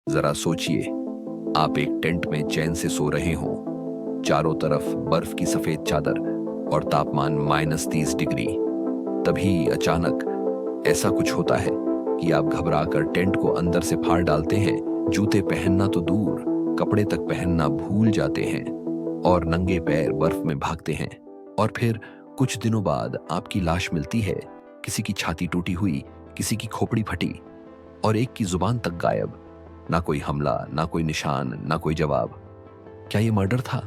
जरा सोचिए, आप एक टेंट में चैन से सो रहे हो, चारों तरफ बर्फ की सफेद चादर और तापमान -30 डिग्री। तभी अचानक ऐसा कुछ होता है कि आप घबराकर टेंट को अंदर से फाड़ डालते हैं। जूते पहनना तो दूर, कपड़े तक पहनना भूल जाते हैं और नंगे पैर बर्फ में भागते हैं। और फिर कुछ दिनों बाद आपकी लाश मिलती है, किसी की छाती टूटी हुई, किसी की खोपड़ी फटी और एक की जुबान तक गायब। ना कोई हमला, ना कोई निशान, ना कोई जवाब। क्या ये मर्डर था?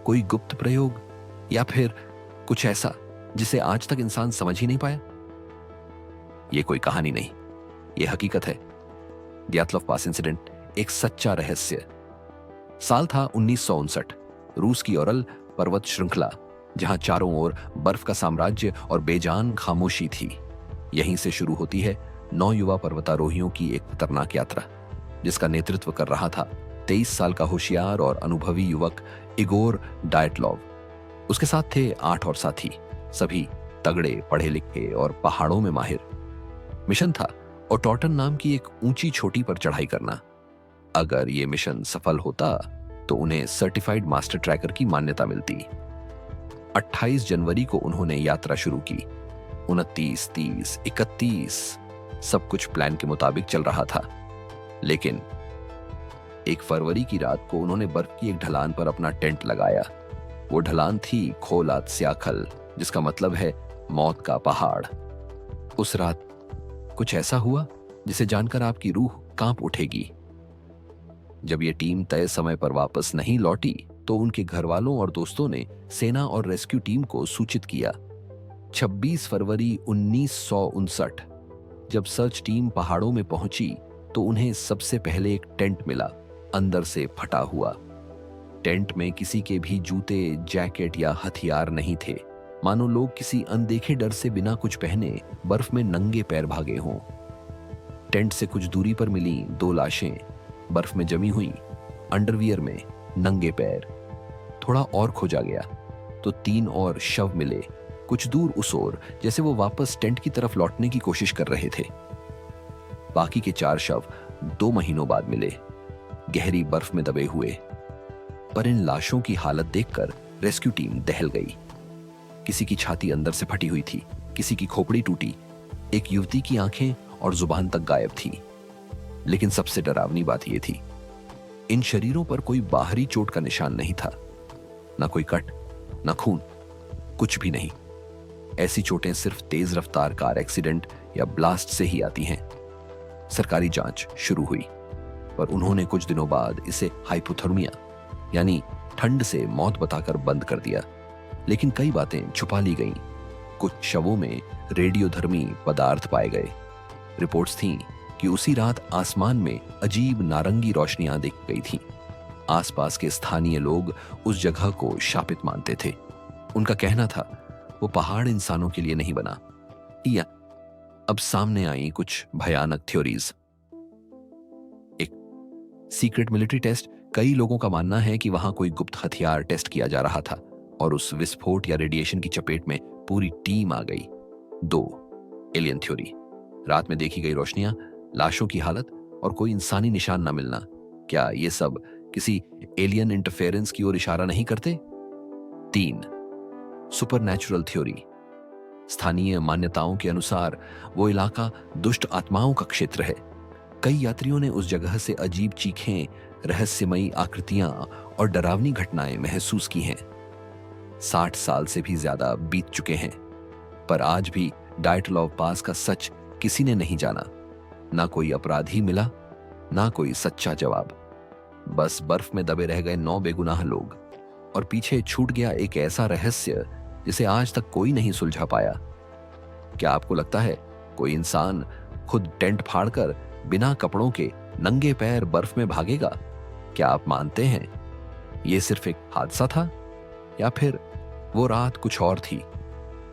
कोई गुप्त प्रयोग? या फिर कुछ ऐसा जिसे आज तक इंसान समझ ही नहीं पाया? ये कोई कहानी नहीं, ये हकीकत है। दियातलॉव पास इंसिडेंट एक सच्चा रहस्य। साल था 1959। रूस की ओरल पर्वत श्रृंखला, जहां चारों ओर बर्फ का साम्राज्य और बेजान खामोशी थी। यहीं से शुरू होती है 9 युवा पर्वतारोहियों की एक खतरनाक यात्रा, जिसका नेतृत्व कर रहा था 23 साल का होशियार और अनुभवी युवक इगोर डायटलॉव। उसके साथ थे 8 और साथी, सभी तगड़े, पढ़े लिखे और पहाड़ों में माहिर। मिशन था ओटोटन नाम की एक ऊंची चोटी पर चढ़ाई करना। अगर यह मिशन सफल होता तो उन्हें सर्टिफाइड मास्टर ट्रैकर की मान्यता मिलती। 28 जनवरी को उन्होंने यात्रा शुरू की। 29, 30, 31 सब कुछ प्लान के मुताबिक चल रहा था। लेकिन 1 फरवरी की रात को उन्होंने बर्फ की एक ढलान पर अपना टेंट लगाया। वो ढलान थी खोलात स्याखल, जिसका मतलब है मौत का पहाड़। उस रात कुछ ऐसा हुआ जिसे जानकर आपकी रूह कांप उठेगी। जब ये टीम तय समय पर वापस नहीं लौटी तो उनके घर वालों और दोस्तों ने सेना और रेस्क्यू टीम को सूचित किया। 26 फरवरी 1959 जब सर्च टीम पहाड़ों में पहुंची तो उन्हें सबसे पहले एक टेंट मिला, अंदर से फटा हुआ। टेंट में किसी के भी जूते, जैकेट या हथियार नहीं थे, मानो लोग किसी अनदेखे डर से बिना कुछ पहने बर्फ में नंगे पैर भागे हों। टेंट से कुछ दूरी पर मिली 2 लाशें, बर्फ में जमी हुई, अंडरवियर में, नंगे पैर। थोड़ा और खोजा गया तो 3 और शव मिले, कुछ दूर उस ओर, जैसे वो वापस टेंट की तरफ लौटने की कोशिश कर रहे थे। बाकी के 4 शव 2 महीनों बाद मिले, गहरी बर्फ में दबे हुए। पर इन लाशों की हालत देखकर रेस्क्यू टीम दहल गई। किसी की छाती अंदर से फटी हुई थी, किसी की खोपड़ी टूटी, एक युवती की आंखें और जुबान तक गायब थी। लेकिन सबसे डरावनी बात यह थी, इन शरीरों पर कोई बाहरी चोट का निशान नहीं था। ना कोई कट, ना खून, कुछ भी नहीं। ऐसी चोटें सिर्फ तेज रफ्तार कार एक्सीडेंट या ब्लास्ट से ही आती हैं। सरकारी जांच शुरू हुई, पर उन्होंने कुछ दिनों बाद इसे हाइपोथर्मिया यानी ठंड से मौत बताकर बंद कर दिया। लेकिन कई बातें छुपा ली गईं। कुछ शवों में रेडियोधर्मी पदार्थ पाए गए। रिपोर्ट्स थीं कि उसी रात आसमान में अजीब नारंगी रोशनियां दिख गई थीं। आसपास के स्थानीय लोग उस जगह को शापित मानते थे। उनका कहना था वो पहाड़ इंसानों के लिए नहीं बना। या अब सामने आई कुछ भयानक थ्योरीज। एक सीक्रेट मिलिट्री टेस्ट। कई लोगों का मानना है कि वहां कोई गुप्त हथियार टेस्ट किया जा रहा था और उस विस्फोट या रेडिएशन की चपेट में पूरी टीम आ गई। 2 एलियन थ्योरी। रात में देखी गई रोशनियां, लाशों की हालत और कोई इंसानी निशान न मिलना। क्या ये सब किसी एलियन इंटरफेरेंस की ओर इशारा नहीं करते? 3 सुपरनैचुरल थ्योरी। स्थानीय मान्यताओं के अनुसार वो इलाका दुष्ट आत्माओं का क्षेत्र है। कई यात्रियों ने उस जगह से अजीब चीखें, रहस्यमयी आकृतियां और डरावनी घटनाएं महसूस की हैं। 60 साल से भी ज्यादा बीत चुके हैं, पर आज भी डायटलॉव पास का सच किसी ने नहीं जाना। ना कोई अपराधी मिला, ना कोई सच्चा जवाब। बस बर्फ में दबे रह गए 9 बेगुनाह लोग और पीछे छूट गया एक ऐसा रहस्य जिसे आज तक कोई नहीं सुलझा पाया। क्या आपको लगता है कोई इंसान खुद टेंट फाड़कर बिना कपड़ों के नंगे पैर बर्फ में भागेगा? क्या आप मानते हैं यह सिर्फ एक हादसा था, या फिर वो रात कुछ और थी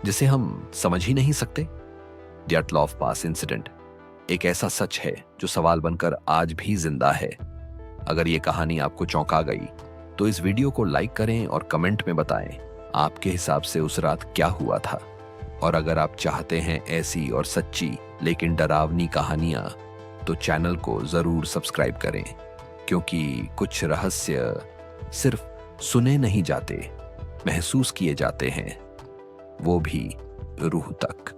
जिसे हम समझ ही नहीं सकते? दियातलॉव पास इंसिडेंट एक ऐसा सच है जो सवाल बनकर आज भी जिंदा है। अगर ये कहानी आपको चौंका गई तो इस वीडियो को लाइक करें और कमेंट में बताएं आपके हिसाब से उस रात क्या हुआ था। और अगर आप चाहते हैं ऐसी और सच्ची लेकिन डरावनी कहानियां तो चैनल को जरूर सब्सक्राइब करें, क्योंकि कुछ रहस्य सिर्फ सुने नहीं जाते, महसूस किए जाते हैं, वो भी रूह तक।